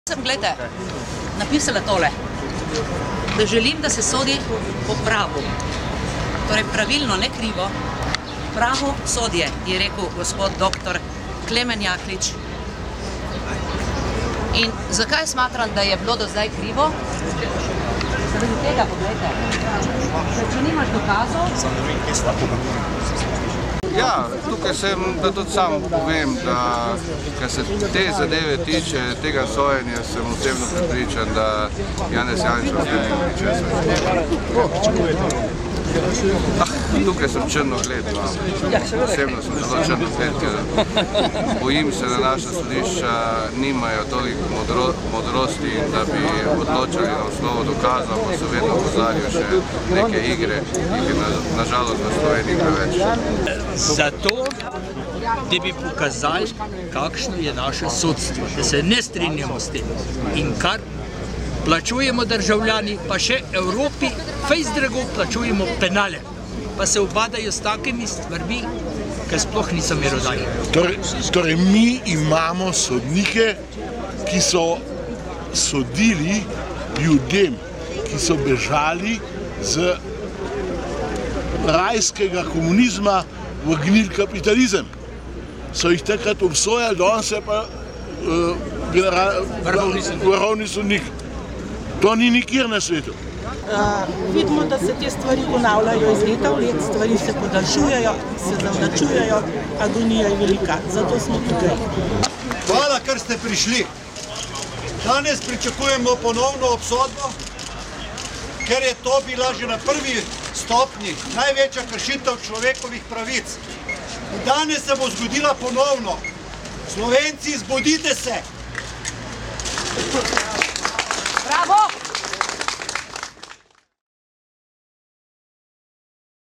Sem, gledajte, napisala tole, da želim, da se sodi po pravu. Torej pravilno, ne krivo. Pravo sodje, je rekel gospod doktor Klemen Jaklič. In zakaj smatram, da je bilo do zdaj krivo? Zaradi tega, poglejte, če nimaš dokazov... Ja, tukaj sem, da tudi sam povem, da kar se te zadeve tiče, tega sojenja, sem osebno prepričan, da Janez Janša tukaj sem črnogled, osebno sem zelo črnogled, ker bojim se, da naša sodišča nimajo toliko modrosti, da bi odločali na osnovu dokazov, pa so vedno opozarjajo še neke igre, ki je nažalost v Sloveniji preveč. Zato, da bi pokazali, kakšno je naše sodstvo, da se ne strinjamo s tem in kar plačujemo državljani, pa še Evropi fejst drago plačujemo penale, pa se ubadajo s takimi stvarmi, ker sploh niso merodajni. Torej mi imamo sodnike, ki so sodili ljudem, ki so bežali z rajskega komunizma v gnil kapitalizem. So jih takrat obsojali, danes je pa vrhovni sodnik. To ni nikjer na svetu. Vidimo, da se te stvari ponavljajo iz leta v let, stvari se podaljšujejo, se zavlačujejo, agonija je velika, zato smo tukaj. Hvala, ker ste prišli. Danes pričakujemo ponovno obsodbo, ker je to bila že na prvi stopnji največja kršitev človekovih pravic. In danes se bo zgodila ponovno. Slovenci, zbudite se!